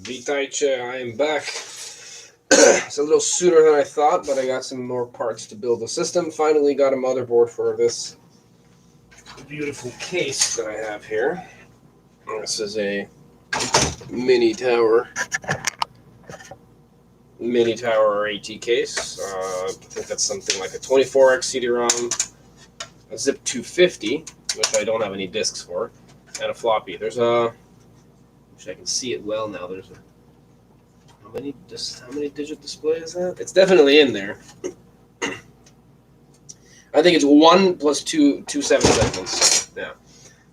Witajcie, I am back. It's a little sooner than I thought, but I got some more parts to build the system. Finally got a motherboard for this beautiful case that I have here. This is a mini tower AT case. I think that's something like a 24x CD-ROM, a Zip 250, which I don't have any discs for, and a floppy. There's a, which I can see it well now. There's a how many digit display is that? It's definitely in there. I think it's 1 plus 2 7 segments. Yeah,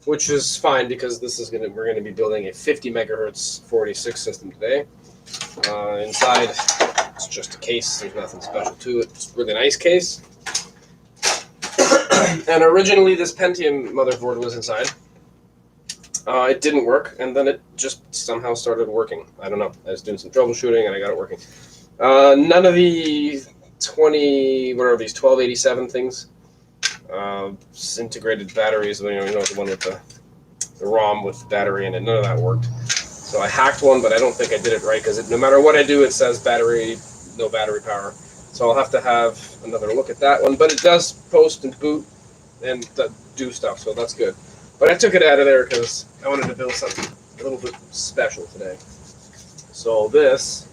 which is fine because we're gonna be building a 50 megahertz 46 system today. Inside, it's just a case. There's nothing special to it. It's a really nice case. And originally, this Pentium motherboard was inside. It didn't work, and then it just somehow started working. I don't know. I was doing some troubleshooting, and I got it working. None of the 1287 things, integrated batteries, the one with the ROM with the battery in it, none of that worked. So I hacked one, but I don't think I did it right, because no matter what I do, it says no battery power. So I'll have to have another look at that one. But it does post and boot and do stuff, so that's good. But I took it out of there because I wanted to build something a little bit special today. So this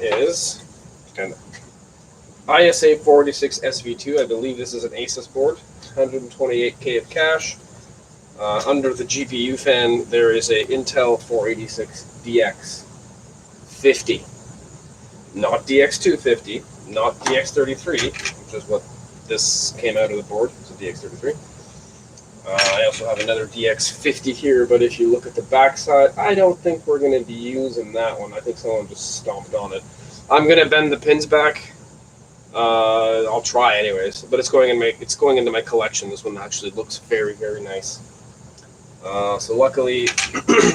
is an ISA 46 SV2. I believe this is an Asus board. 128K of cache. Under the GPU fan, there is a Intel 486 DX50. Not DX250, not DX33, which is what this came out of the board. It's a DX33. I also have another DX50 here, but if you look at the back side, I don't think we're going to be using that one. I think someone just stomped on it. I'm going to bend the pins back. I'll try anyways, but it's going into my collection. This one actually looks very, very nice. So luckily,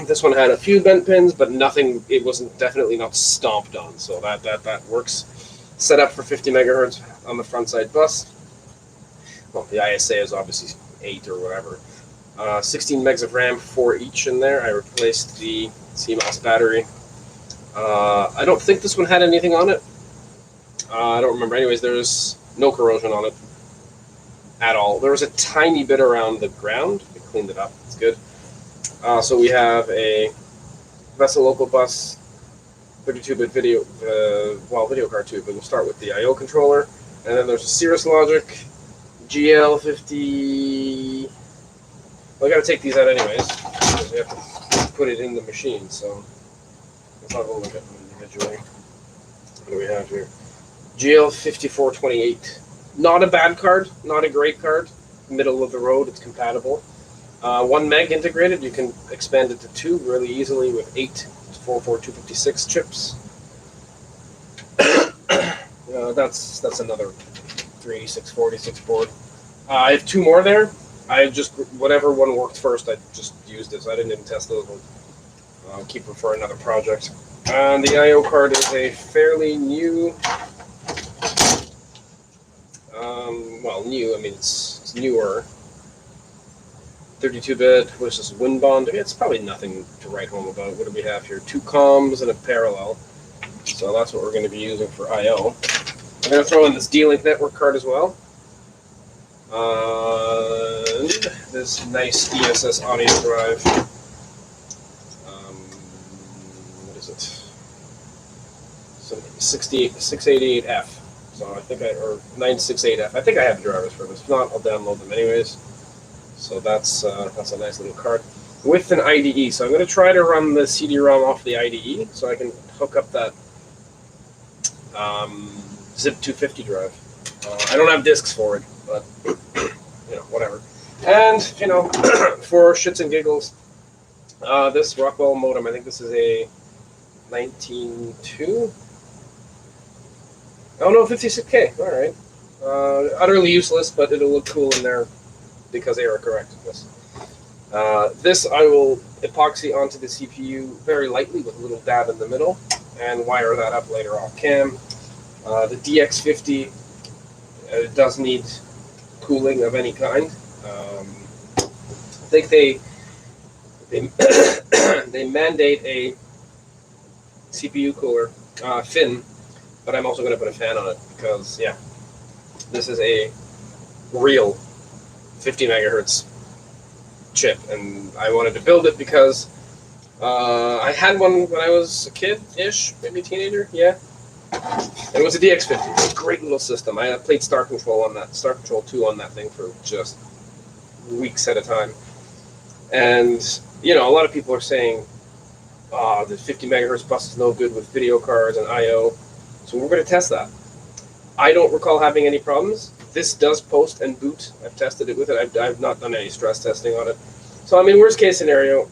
this one had a few bent pins, but nothing. It wasn't definitely not stomped on. So that works. Set up for 50 megahertz on the front side bus. Well, the ISA is obviously 8 or whatever. 16 megs of RAM for each in there. I replaced the CMOS battery. I don't think this one had anything on it. I don't remember. Anyways, there's no corrosion on it at all. There was a tiny bit around the ground. I cleaned it up. It's good. So we have a Vessel local bus, 32-bit video card too, but we'll start with the I/O controller, and then there's a Cirrus Logic GL50. Well, I got to take these out anyways because we have to put it in the machine. So let's have a look at them individually. What do we have here? GL5428. Not a bad card, not a great card. Middle of the road, it's compatible. 1 meg integrated. You can expand it to 2 really easily with 8 44256 chips. That's another 38646 board. I have 2 more there. I just, whatever one worked first, I just used this. I didn't even test those ones. I'll keep them for another project. And the I/O card is a fairly new, new, I mean, it's newer. 32-bit, which is WinBond. It's probably nothing to write home about. What do we have here? 2 comms and a parallel. So that's what we're going to be using for I/O. I'm going to throw in this D-Link network card as well. And this nice ESS audio drive. What is it? 688F. So I think or 968F. I think I have the drivers for this. If not, I'll download them anyways. So that's a nice little card with an IDE. So I'm going to try to run the CD-ROM off the IDE so I can hook up that Zip 250 drive. I don't have discs for it, but whatever. And for shits and giggles, this Rockwell modem. I think this is a 19.2. Oh no, 56K. All right. Utterly useless, but it'll look cool in there because they are corrected this. This I will epoxy onto the CPU very lightly with a little dab in the middle and wire that up later off cam. The DX50 does need cooling of any kind. I think they they mandate a CPU cooler fin, but I'm also going to put a fan on it because, yeah, this is a real 50 megahertz chip, and I wanted to build it because I had one when I was a kid-ish, maybe teenager, yeah. And it was a DX50. It was a great little system. I played Star Control 2 on that thing for just weeks at a time. And, a lot of people are saying, the 50 megahertz bus is no good with video cards and I/O. So we're going to test that. I don't recall having any problems. This does post and boot. I've tested it with it. I've not done any stress testing on it. So, worst case scenario,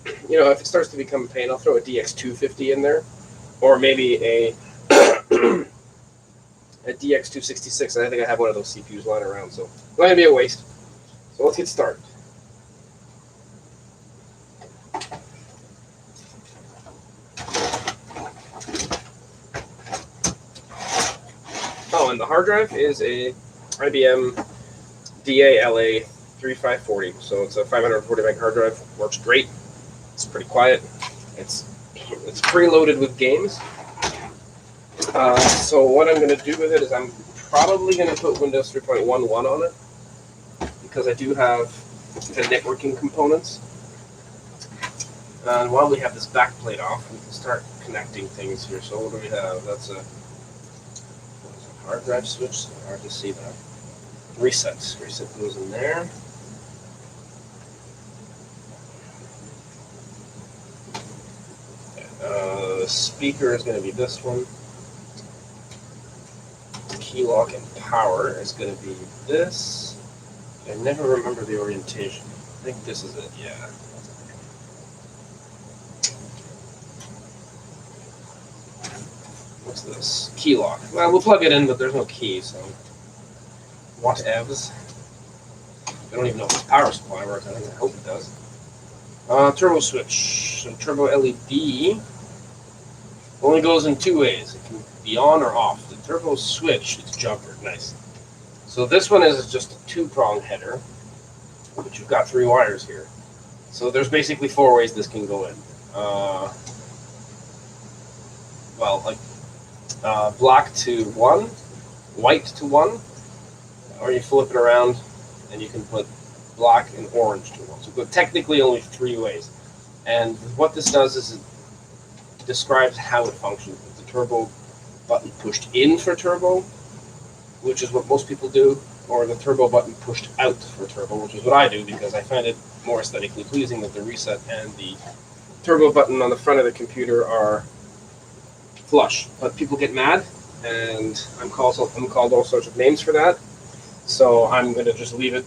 if it starts to become a pain, I'll throw a DX250 in there, or maybe a DX266. And I think I have one of those CPUs lying around, so it's not going to be a waste. So let's get started. Oh, and the hard drive is a IBM DALA 3540. So it's a 540 meg hard drive. Works great. It's pretty quiet. It's preloaded with games. So what I'm going to do with it is I'm probably going to put Windows 3.11 on it because I do have the networking components. And while we have this back plate off, we can start connecting things here. So what do we have? That's a hard drive switch. So hard to see that. Reset goes in there. Speaker is going to be this one. Key lock and power is going to be this. I never remember the orientation. I think this is it, yeah. What's this? Key lock. Well, we'll plug it in, but there's no key, so whatevs. I don't even know if this power supply works. I hope it does. Turbo switch. So turbo LED only goes in two ways. It can be on or off. The turbo switch is jumper. Nice. So this one is just a two-prong header, but you've got 3 wires here. So there's basically 4 ways this can go in. Black to 1, white to 1, or you flip it around and you can put black and orange to 1. So technically only 3 ways. And what this does is it describes how it functions. With the turbo button pushed in for turbo, which is what most people do, or the turbo button pushed out for turbo, which is what I do because I find it more aesthetically pleasing that the reset and the turbo button on the front of the computer are flush. But people get mad, and I'm called all sorts of names for that. So I'm going to just leave it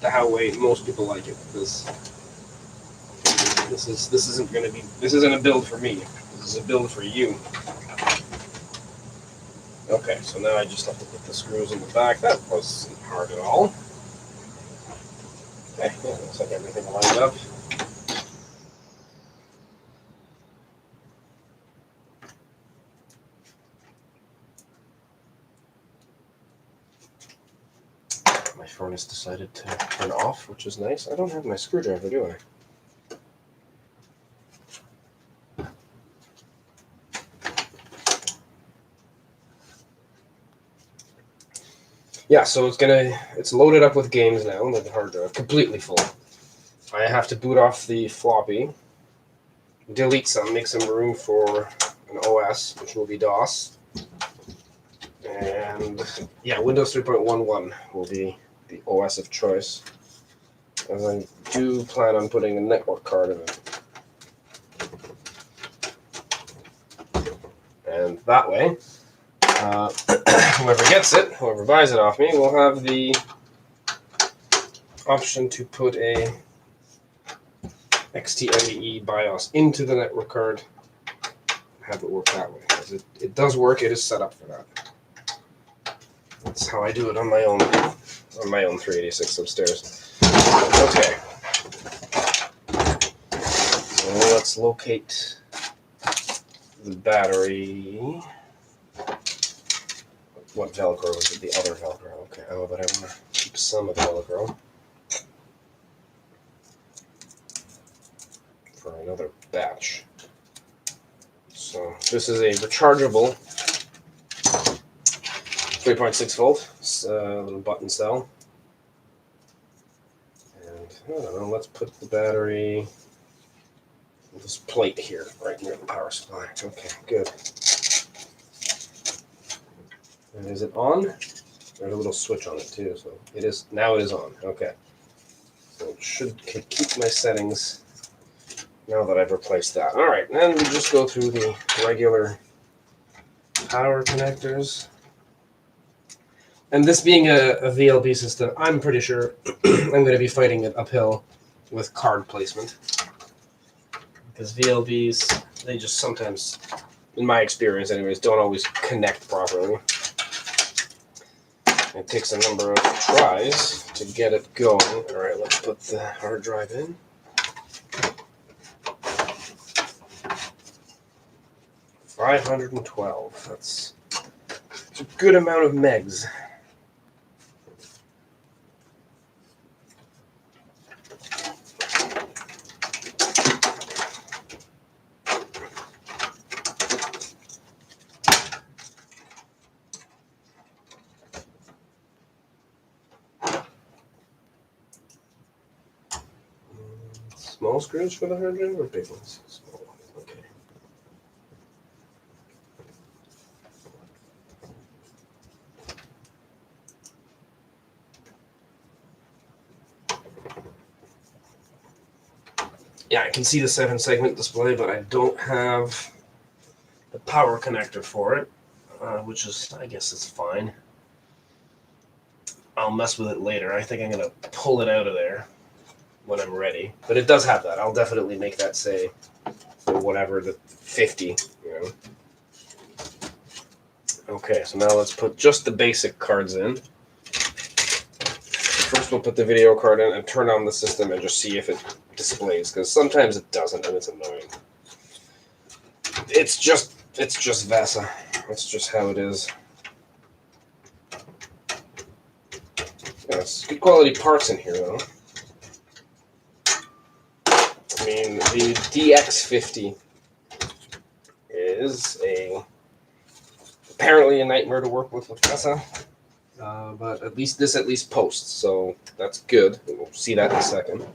the way most people like it, because this isn't a build for me. This is a build for you. Okay, so now I just have to put the screws in the back. That wasn't hard at all. Okay, yeah, looks like everything lined up. My furnace decided to turn off, which is nice. I don't have my screwdriver, do I? Yeah, so it's loaded up with games now, the hard drive, completely full. I have to boot off the floppy, delete some, make some room for an OS, which will be DOS. And yeah, Windows 3.11 will be the OS of choice. And I do plan on putting a network card in it. And that way, whoever buys it off me, will have the option to put a XTMDE BIOS into the network card and have it work that way. It does work. It is set up for that. That's how I do it on my own 386 upstairs. Okay. So let's locate the battery. What Velcro was it? The other Velcro. Okay. Oh, but I want to keep some of the Velcro. for another batch. So this is a rechargeable 3.6 volt little button cell. And I don't know, let's put the battery on this plate here, right near the power supply. Okay, good. And is it on? There's a little switch on it too, so it is, now it is on. Okay. So it should keep my settings now that I've replaced that. All right, then we just go through the regular power connectors. And this being a VLB system, I'm pretty sure I'm going to be fighting it uphill with card placement. Because VLBs, they just sometimes, in my experience anyways, don't always connect properly. It takes a number of tries to get it going. All right, let's put the hard drive in. $512. That's a good amount of megs. Small screws for the hard drive or big ones? Small ones, okay. Yeah, I can see the 7-segment display, but I don't have the power connector for it, which is, I guess it's fine. I'll mess with it later. I think I'm going to pull it out of there when I'm ready. But it does have that. I'll definitely make that say, whatever, the 50, you know. Okay, so now let's put just the basic cards in. First we'll put the video card in and turn on the system and just see if it displays, because sometimes it doesn't and it's annoying. It's just VESA. That's just how it is. Yeah, it's good quality parts in here though. I mean, the DX50 is apparently a nightmare to work with VESA, but at least this posts, so that's good. We'll see that in a second.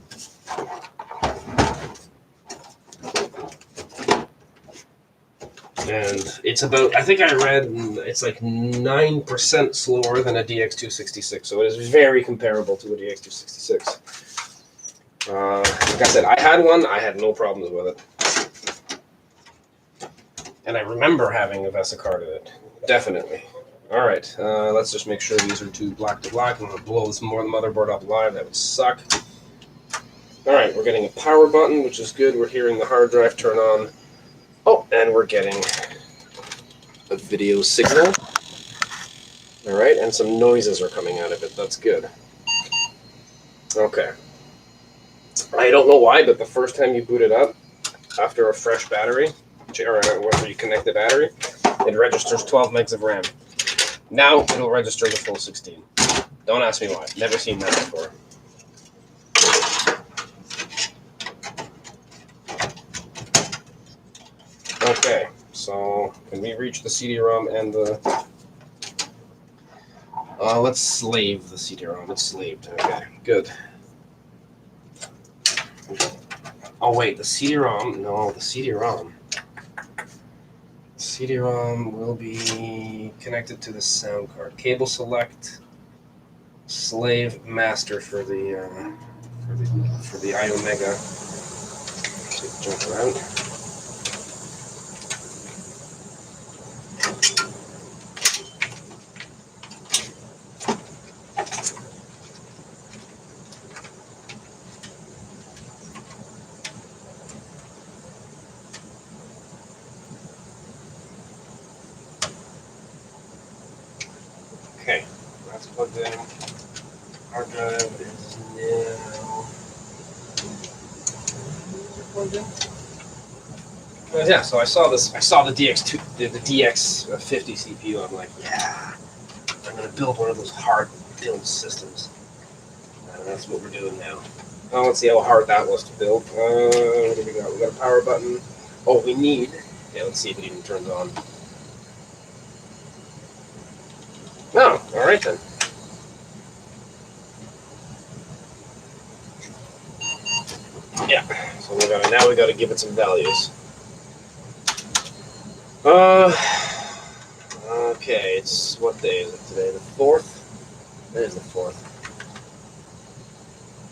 And it's about, I think I read, it's like 9% slower than a DX266, so it is very comparable to a DX266. Like I said, I had one, I had no problems with it. And I remember having a VESA card in it, definitely. All right, let's just make sure these are two black to black. I'm going to blow this motherboard up live, that would suck. All right, we're getting a power button, which is good. We're hearing the hard drive turn on. Oh, and we're getting a video signal. All right, and some noises are coming out of it. That's good. Okay. I don't know why, but the first time you boot it up, after a fresh battery, or whenever you connect the battery, it registers 12 megs of RAM. Now it'll register the full 16. Don't ask me why. Never seen that before. Okay, so can we reach the CD-ROM and the... let's slave the CD-ROM. It's slaved. Okay, good. Oh wait, the CD-ROM. No, the CD-ROM. CD-ROM will be connected to the sound card. Cable select, slave master for the iOmega. Jump around. Okay, that's plugged in. Hard drive is now plugged in. Yeah, so I saw this. I saw the DX2, the DX50 CPU. I'm like, yeah, I'm gonna build one of those hard build systems. And that's what we're doing now. Let's see how hard that was to build. What do we got? We got a power button. Oh, we need. Yeah, let's see if it even turns on. Oh, all right then. Yeah. So now we got to give it some values. Okay. It's what day is it today? The 4th. It is the 4th.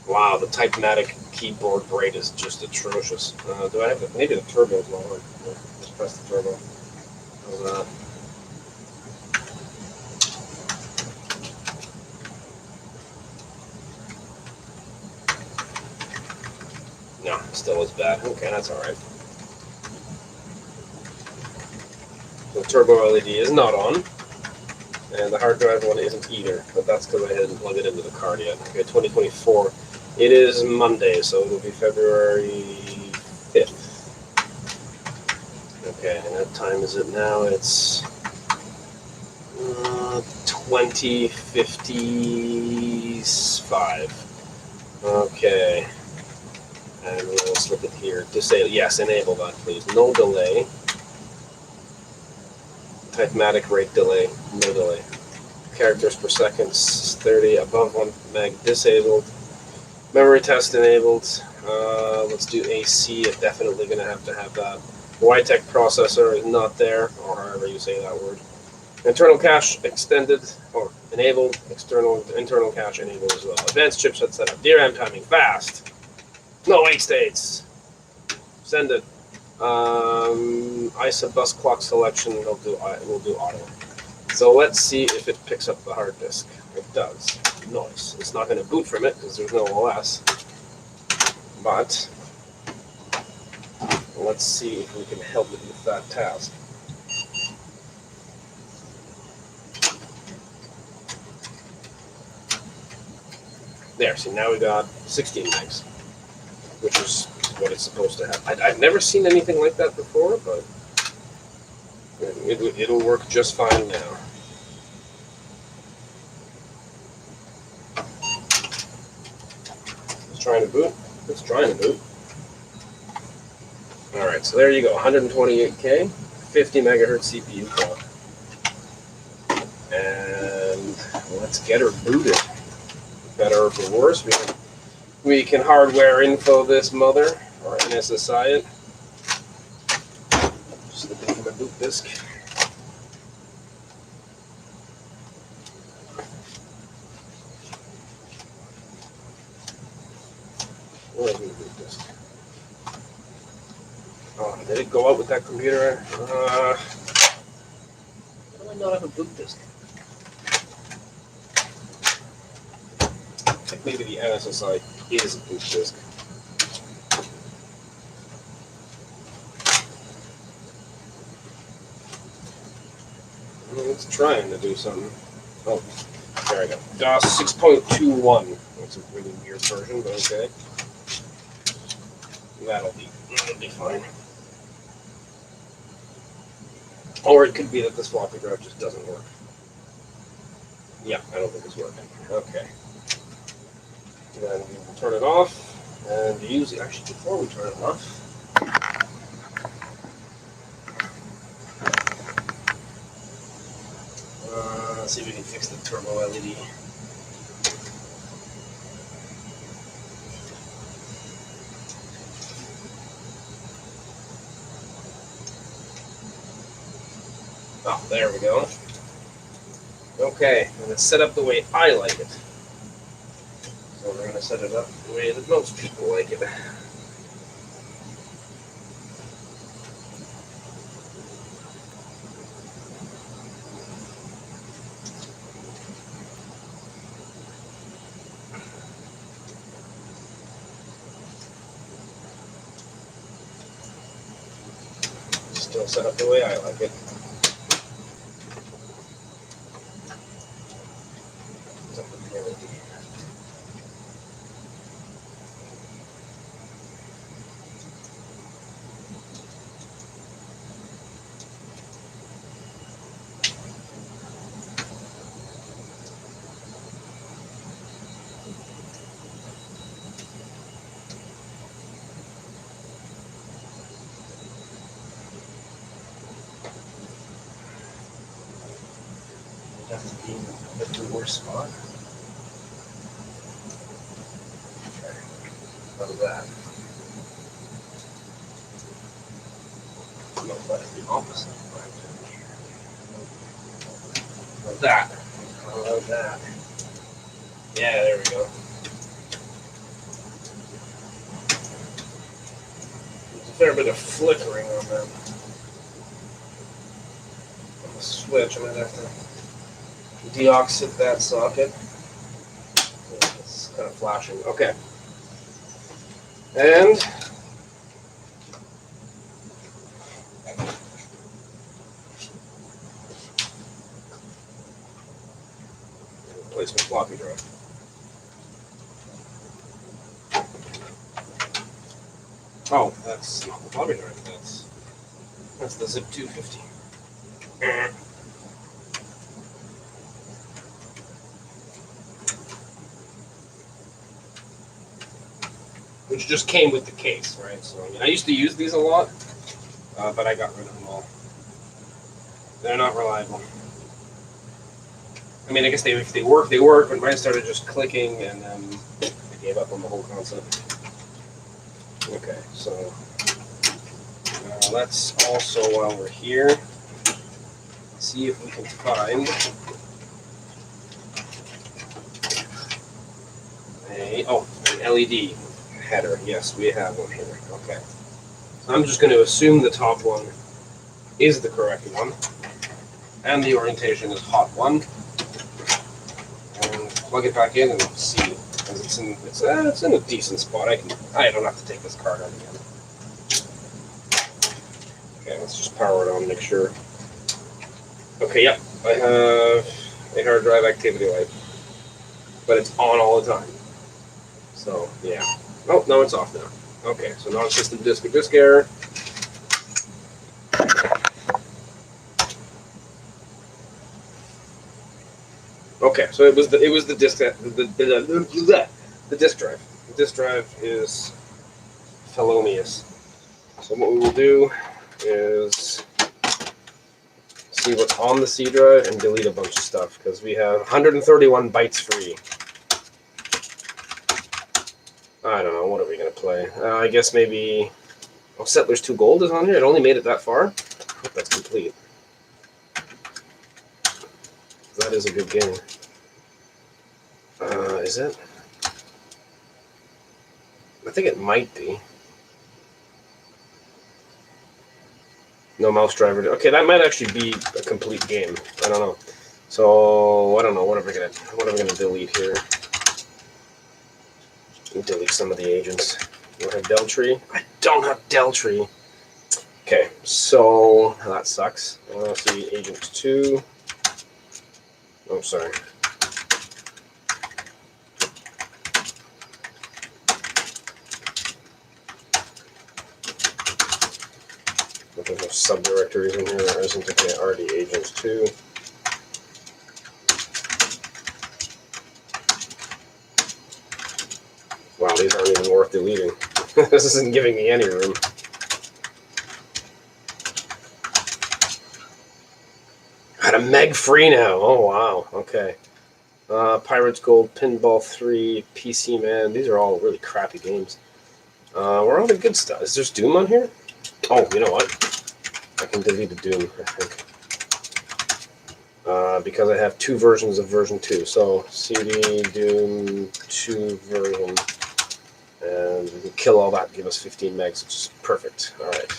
Wow, the Type-Matic keyboard braid is just atrocious. Do I have the, maybe the turbo's lower? Let's press the turbo. How's that? No, still as bad. Okay, that's all right. The turbo LED is not on, and the hard drive one isn't either, but that's because I hadn't plugged it into the card yet. Okay, 2024. It is Monday, so it'll be February 5th. Okay, and what time is it now? It's 20:55. Okay, and we'll slip it here. Disable. Yes, enable that, please. No delay. Type-Matic rate delay. No delay. Characters per second 30. Above 1 meg disabled. Memory test enabled. Let's do AC. It's definitely going to have that. YTech processor is not there, or however you say that word. Internal cache extended or enabled. Internal cache enabled as well. Advanced chipset setup. DRAM timing fast. No wait states. Send it. ISA bus clock selection. We'll do auto. So let's see if it picks up the hard disk. It does. Nice. It's not going to boot from it because there's no OS. But let's see if we can help it with that task. There, see, now we got 16 megs, which is what it's supposed to have. I've never seen anything like that before, but it'll work just fine now. It's trying to boot. It's trying to boot. All right, so there you go, 128K, 50 megahertz CPU clock. And let's get her booted. Better or for worse, we can hardware info this mother, or NSSI it. Just looking for my boot disk. Where's my boot disk? Oh, did it go out with that computer? Why do I not have a boot disk? I think maybe the NSSI is a boot disk. It's trying to do something. Oh, there we go. DOS 6.21. That's a really weird version, but okay. That'll be fine. Or it could be that this floppy drive just doesn't work. Yeah, I don't think it's working. Okay. Then we will turn it off, and actually before we turn it off, let's see if we can fix the turbo LED. Oh, there we go. Okay, and it's set up the way I like it. So we're going to set it up the way that most people like it. Still set up the way I like it. have to be in the worst spot. Okay. How about that? No, that's the opposite. How about that? How about that? Yeah, there we go. There's a fair bit of flickering on that. On the switch, I'm gonna have to deoxit that socket. It's kind of flashing. Okay. And replace my floppy drive. Oh, that's not the floppy drive. That's the Zip 250. Which just came with the case, right? So I mean, I used to use these a lot, but I got rid of them all. They're not reliable. I mean, I guess if they work, they work, but mine started just clicking, and then I gave up on the whole concept. Okay, so let's also, while we're here, see if we can find an LED header. Yes, we have one here. Okay. So I'm just going to assume the top one is the correct one, and the orientation is hot 1. And plug it back in and see, because it's in a decent spot. I don't have to take this card out again. Okay, let's just power it on, make sure. Okay, yep, I have a hard drive activity light, but it's on all the time. So yeah. Oh, no, it's off now. Okay, so non-system disk or disk error. Okay, so it was the disk the disk drive. The disk drive is felonious. So what we will do is see what's on the C drive and delete a bunch of stuff, because we have 131 bytes free. I don't know, what are we going to play? I guess maybe... Oh, Settlers 2 Gold is on here? It only made it that far? I hope that's complete. That is a good game. Is it? I think it might be. No mouse driver. Okay, that might actually be a complete game. I don't know. So I don't know. What are we gonna delete here? We'll delete some of the agents. Do I have Deltree? I don't have Deltree. Okay, so that sucks. Let's see, Agent 2. Oh, sorry. There's no subdirectories in here. There isn't. Okay, RD Agent 2. Wow, these aren't even worth deleting. This isn't giving me any room. Got a meg free now. Oh, wow. Okay. Pirates Gold, Pinball 3, PC Man. These are all really crappy games. Where are all the good stuff? Is there Doom on here? Oh, you know what? I can delete a Doom, I think. Because I have 2 versions of version 2. So, CD, Doom, 2 version. And we can kill all that and give us 15 megs, which is perfect. All right.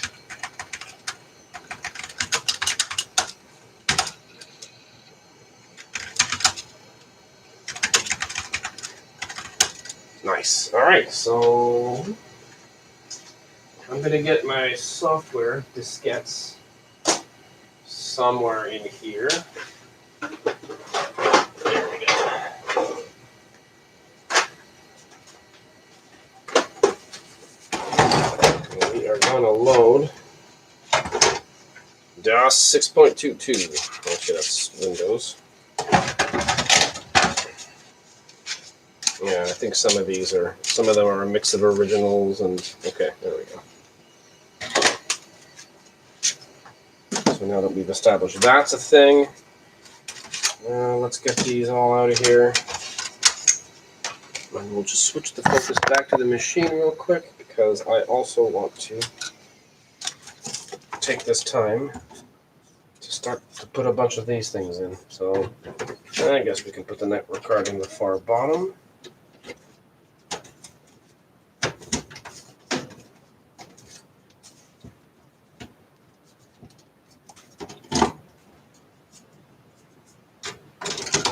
Nice. All right, so I'm going to get my software diskettes somewhere in here. There we go. And we are going to load DOS 6.22. Actually, that's Windows. Yeah, I think some of them are a mix of originals and, okay, there we go. So now that we've established that's a thing, Let's get these all out of here. And we'll just switch the focus back to the machine real quick because I also want to take this time to start to put a bunch of these things in. So I guess we can put the network card in the far bottom.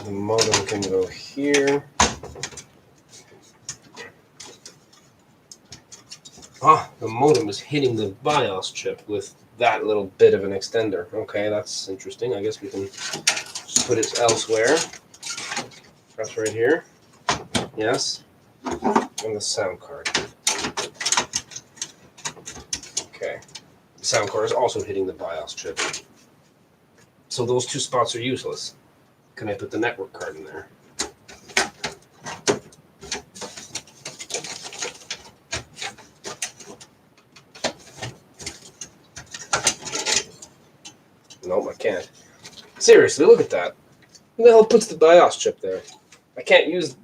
The modem can go here. The modem is hitting the BIOS chip with that little bit of an extender. Okay, that's interesting. I guess we can just put it elsewhere. That's right here. Yes. And the sound card. Okay. The sound card is also hitting the BIOS chip. So those two spots are useless. Can I put the network card in there? Nope, I can't. Seriously, look at that. Who the hell puts the BIOS chip there? I can't use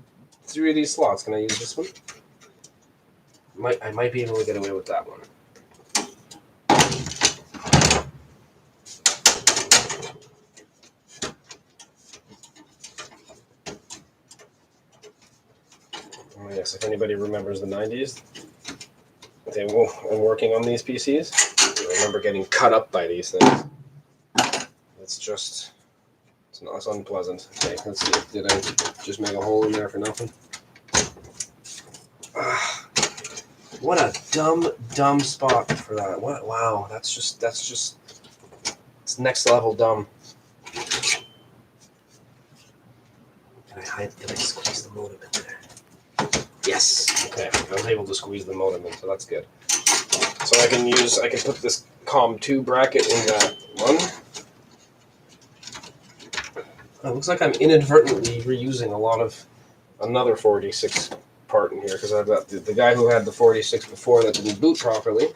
3 of these slots. Can I use this one? I might be able to get away with that one. Oh yes, if anybody remembers the 90s, they were working on these PCs. I remember getting cut up by these things. It's not unpleasant. Okay, let's see. Did I just make a hole in there for nothing? What a dumb spot for that. Wow, that's just it's next level dumb. Can I squeeze the modem in there? Yes. Okay, I was able to squeeze the modem in, so that's good. So I can put this COM2 bracket in that one. It looks like I'm inadvertently reusing a lot of another 46 part in here because I've got the guy who had the 46 before that didn't boot properly. A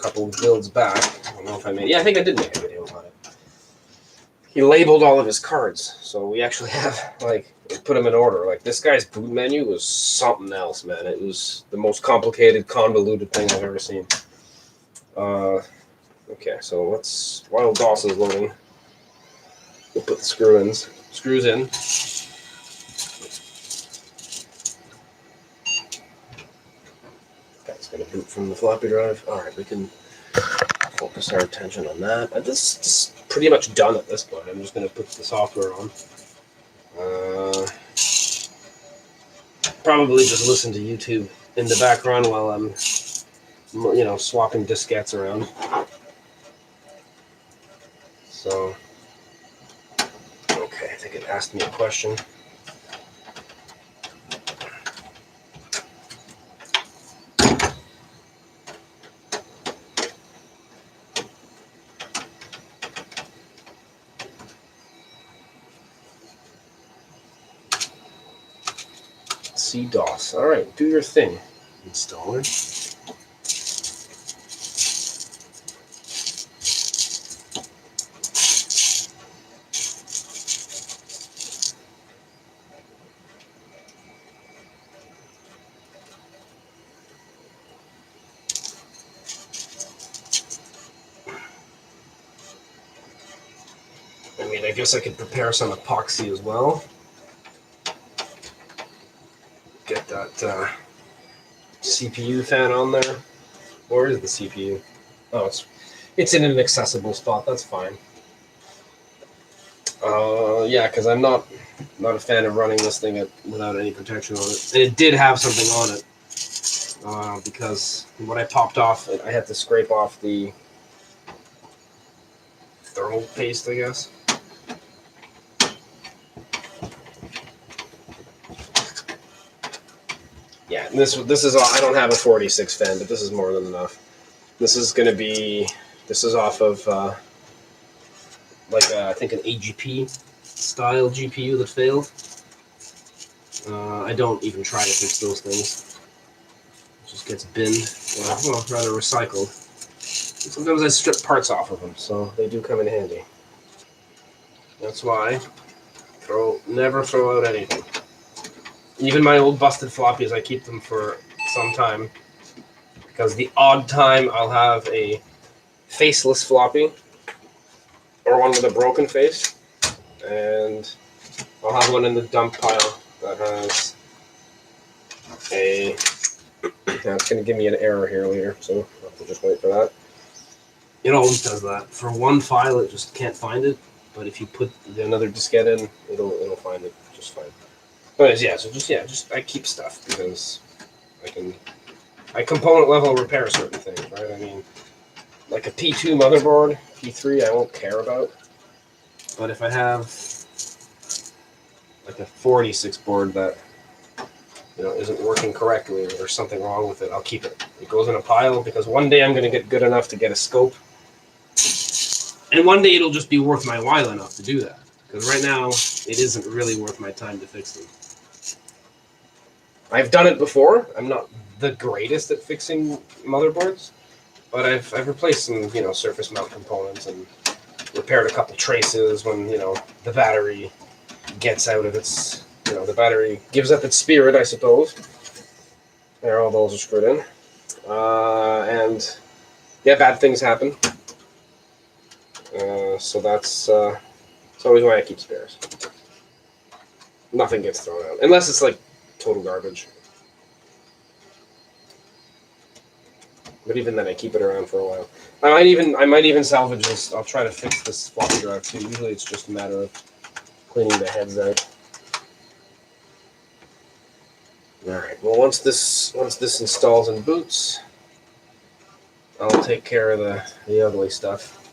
couple of builds back. I don't know if I made. Yeah, I think I did make a video about it. He labeled all of his cards, so we actually have put them in order. Like this guy's boot menu was something else, man. It was the most complicated, convoluted thing I've ever seen. Okay, so while DOS is loading, we'll put the screws in. That's going to boot from the floppy drive. All right, we can focus our attention on that. This is pretty much done at this point. I'm just going to put the software on. Probably just listen to YouTube in the background while I'm, swapping diskettes around. So, okay, I think it asked me a question. DOS. All right, do your thing, installer. I mean, I guess I could prepare some epoxy as well. Get that CPU fan on there. Where is the CPU? Oh, it's in an accessible spot. That's fine. Yeah, because I'm not a fan of running this thing without any protection on it. And it did have something on it because when I popped off, I had to scrape off the thermal paste, I guess. Yeah, and this is I don't have a 46 fan, but this is more than enough. This is off of I think an AGP style GPU that failed. I don't even try to fix those things. It just gets binned, well, rather recycled. And sometimes I strip parts off of them, so they do come in handy. That's why Never throw out anything. Even my old busted floppies, I keep them for some time. Because the odd time I'll have a faceless floppy or one with a broken face, and I'll have one in the dump pile that has a. Now it's going to give me an error here later, so I'll have to just wait for that. It always does that. For one file, it just can't find it, but if you put another diskette in, it'll find it just fine. But yeah, so just I keep stuff because I component level repair certain things, right? I mean, like a P2 motherboard, P3, I won't care about. But if I have like a 486 board that isn't working correctly or there's something wrong with it, I'll keep it. It goes in a pile because one day I'm going to get good enough to get a scope, and one day it'll just be worth my while enough to do that. Because right now it isn't really worth my time to fix them. I've done it before. I'm not the greatest at fixing motherboards, but I've replaced some surface mount components and repaired a couple traces when the battery gets out of its the battery gives up its spirit, I suppose. There, all those are screwed in, and yeah, bad things happen. So that's always why I keep spares. Nothing gets thrown out unless it's like total garbage. But even then, I keep it around for a while. I might even salvage this. I'll try to fix this floppy drive too. Usually, it's just a matter of cleaning the heads out. All right. Well, once this installs and boots, I'll take care of the ugly stuff.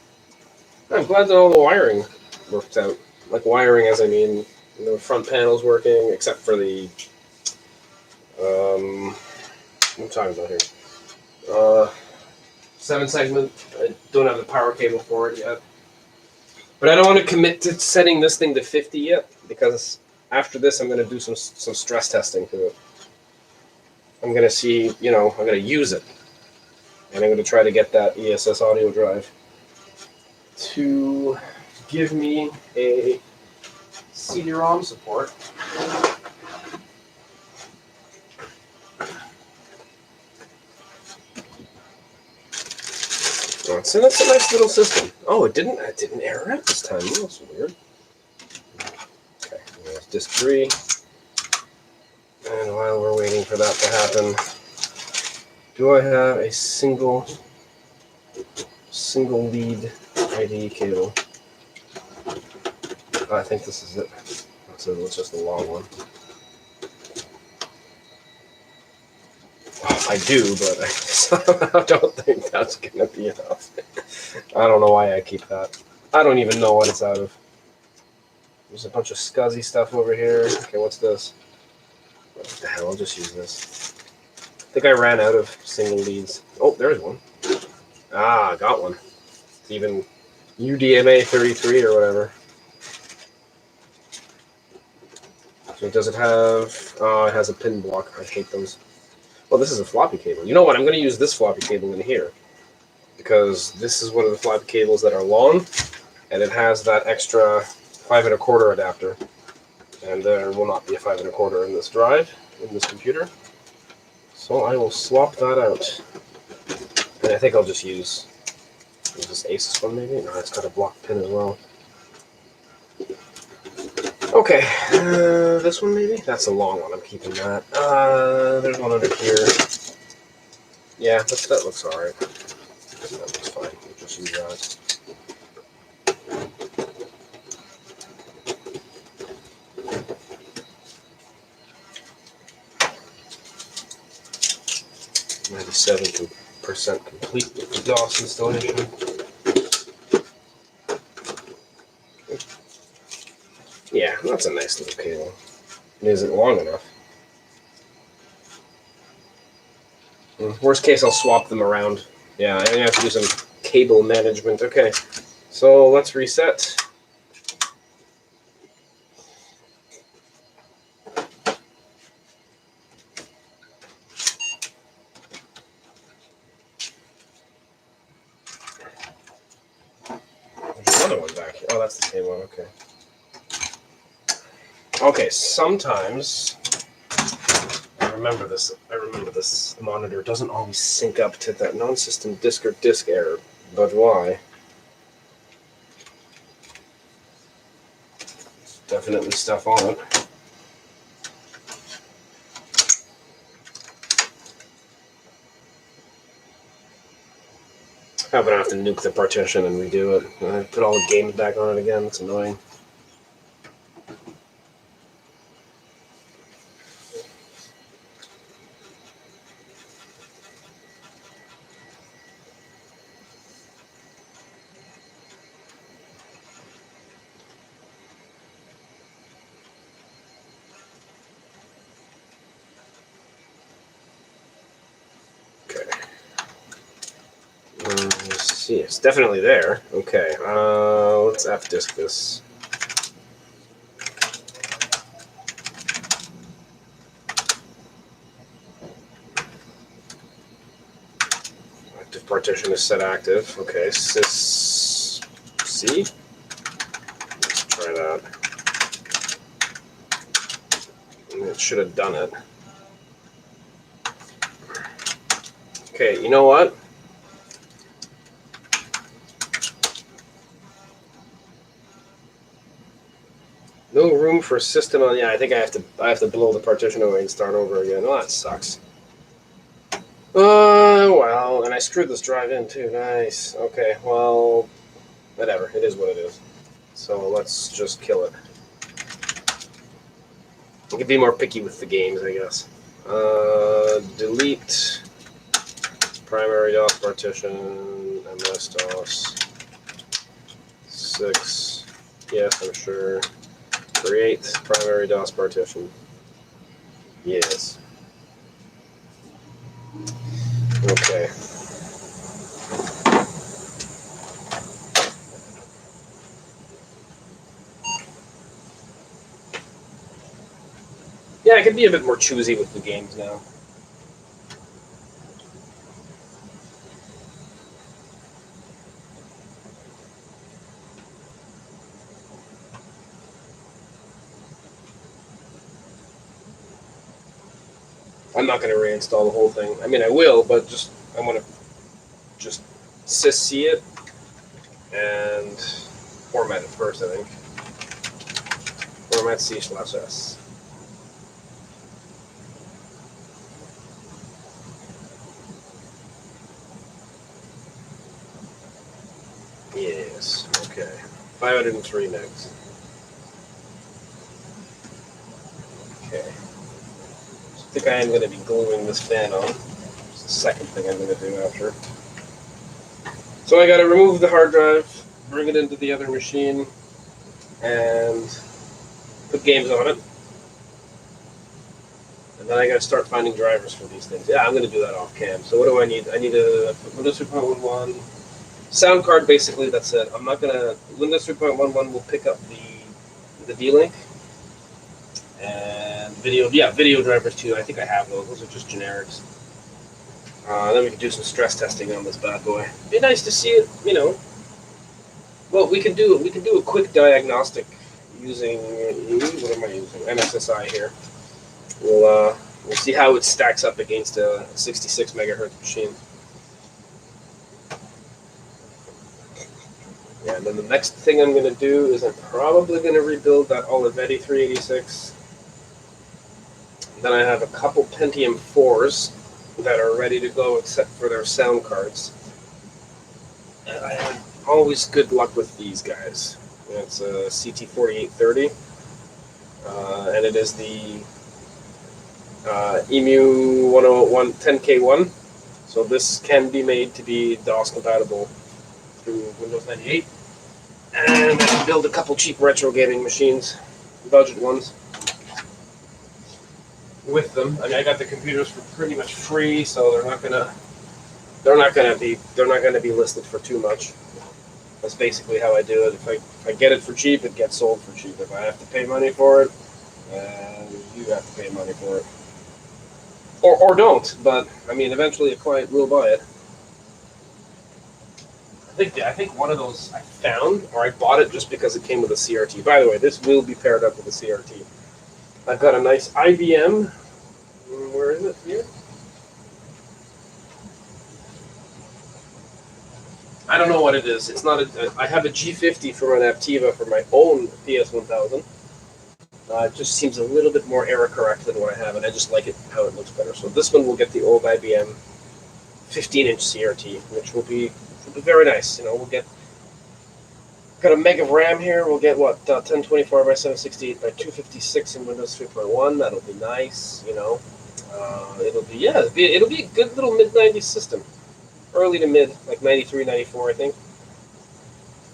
I'm glad that all the wiring worked out. Like wiring, as I mean, the front panel's working, except for the what am I talking about here? 7-segment. I don't have the power cable for it yet, but I don't want to commit to setting this thing to 50 yet because after this, I'm going to do some stress testing to it. I'm going to see, I'm going to use it, and I'm going to try to get that ESS audio drive to give me a CD-ROM support. So that's a nice little system. Oh, it didn't error out this time. That's weird. Okay, there's disk 3. And while we're waiting for that to happen, do I have a single lead IDE cable? I think this is it. It's just a long one. I do, but I somehow don't think that's going to be enough. I don't know why I keep that. I don't even know what it's out of. There's a bunch of scuzzy stuff over here. Okay, what's this? What the hell? I'll just use this. I think I ran out of single leads. Oh, there's one. Ah, got one. It's even UDMA 33 or whatever. So does it have... Oh, it has a pin block. I hate those. Well, this is a floppy cable. You know what? I'm going to use this floppy cable in here because this is one of the floppy cables that are long, and it has that extra 5 1/4 adapter, and there will not be a 5 1/4 in this drive, in this computer. So I will swap that out, and I think I'll just use this Asus one maybe. No, it's got a block pin as well. Okay, this one maybe? That's a long one, I'm keeping that. There's one under here. Yeah, that looks alright. That looks fine, we'll just use that. %, complete with the DOS installation. Yeah, that's a nice little cable. It isn't long enough. Worst case, I'll swap them around. Yeah, I'm going to have to do some cable management. Okay, so let's reset. There's another one back here. Oh, that's the same one. Okay. Okay, sometimes I remember this monitor doesn't always sync up to that non-system disk or disk error, but why? Definitely stuff on it. I'm gonna have to nuke the partition and redo it. Put all the games back on it again. It's annoying. Okay. Let's see. It's definitely there. Okay. Let's F-disk this. Active partition is set active. Okay. Sys C. Let's try that. It should have done it. Okay. You know what? No room for system on. Yeah, I think I have to blow the partition away and start over again. Oh, that sucks. Well, and I screwed this drive in too. Nice. Okay, well, whatever. It is what it is. So let's just kill it. I can be more picky with the games, I guess. Delete primary DOS partition, MS DOS 6. Yes, I'm sure. Create primary DOS partition. Yes. Okay. Yeah, I can be a bit more choosy with the games now. I'm not going to reinstall the whole thing. I mean, I will, but I want to just sysc it and format it first, I think. Format C/S. Yes, okay. 503 megs. Okay. I think I am going to be gluing this fan on. It's the second thing I'm going to do after. So I got to remove the hard drive, bring it into the other machine, and put games on it. And then I got to start finding drivers for these things. Yeah, I'm going to do that off cam. So what do I need? I need a Windows 3.11 sound card. Basically, that's it. I'm not going to. Windows 3.11 will pick up the D-Link. And video drivers too. I think I have those. Those are just generics. Then we can do some stress testing on this bad boy. It'd be nice to see it, Well, we can do a quick diagnostic using what am I using? MHz here. We'll see how it stacks up against a 66 megahertz machine. Yeah, and then the next thing I'm going to do is I'm probably going to rebuild that Olivetti 386. Then I have a couple Pentium 4s that are ready to go except for their sound cards. And I have always good luck with these guys. It's a CT4830, and it is the EMU 101 10K1. So this can be made to be DOS compatible through Windows 98. And I can build a couple cheap retro gaming machines, budget ones, with them. I mean, I got the computers for pretty much free, so they're not gonna be listed for too much. That's basically how I do it. If I get it for cheap, it gets sold for cheap. If I have to pay money for it, you have to pay money for it, or don't. But I mean, eventually a client will buy it. I think one of those I found, or I bought it just because it came with a CRT. By the way, this will be paired up with a CRT. I've got a nice IBM. Where is it here? I don't know what it is. It's not I have a G50 from an Aptiva for my own PS1000. It just seems a little bit more error correct than what I have, and I just like it how it looks better. So this one will get the old IBM 15-inch CRT, which will be very nice. You know, we'll got a meg of RAM here. We'll get what 1024 by 768 by 256 in Windows 3.1. That'll be nice. You know, it'll be a good little mid-90s system, early to mid, like 93, 94, I think.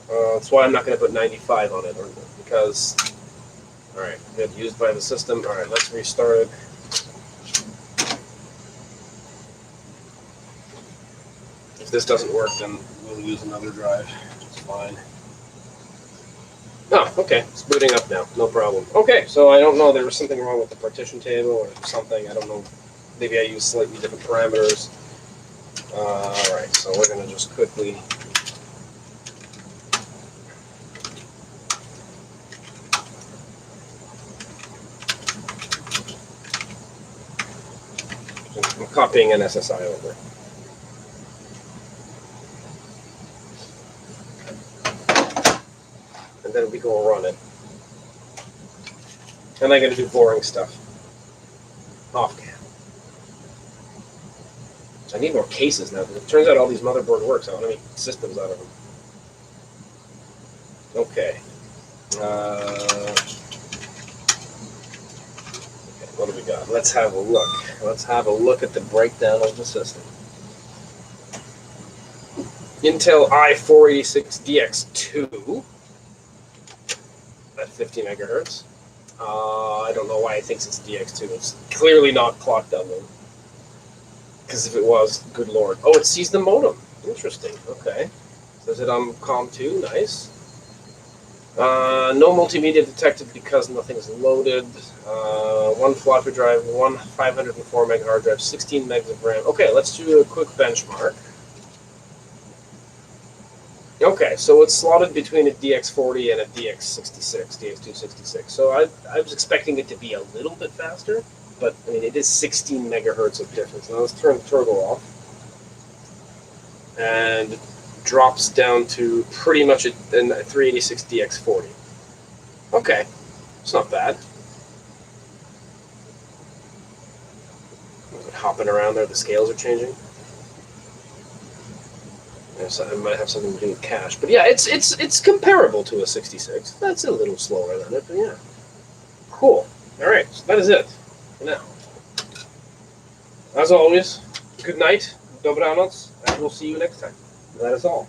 That's why I'm not going to put 95 on it, because. All right, good. Used by the system. All right, let's restart it. If this doesn't work, then we'll use another drive. It's fine. Oh, okay. It's booting up now. No problem. Okay, so I don't know. There was something wrong with the partition table or something. I don't know. Maybe I used slightly different parameters. All right, so we're going to just quickly... I'm copying an SSI over. And then we go run it. And I'm going to do boring stuff. Off cam. So I need more cases now, because it turns out all these motherboard works. I want to make systems out of them. Okay. What do we got? Let's have a look. Let's have a look at the breakdown of the system. Intel i486DX2 at 50 megahertz. I don't know why it thinks it's DX2. It's clearly not clock doubling. Because if it was, good lord. Oh, it sees the modem. Interesting. Okay. Says it on COM2. Nice. No multimedia detected because nothing is loaded. One floppy drive, one 504 meg hard drive, 16 megs of RAM. Okay, let's do a quick benchmark. Okay, so it's slotted between a DX40 and a DX266. So I was expecting it to be a little bit faster, but I mean, it is 16 megahertz of difference. Now let's turn the turbo off. And drops down to pretty much a 386 DX40. Okay, it's not bad. Hopping around there, the scales are changing. So I might have something to do with cache, but yeah, it's comparable to a 66. That's a little slower than it, but yeah, cool. All right, so that is it for now. As always, good night, dobranoc, and we'll see you next time. That is all.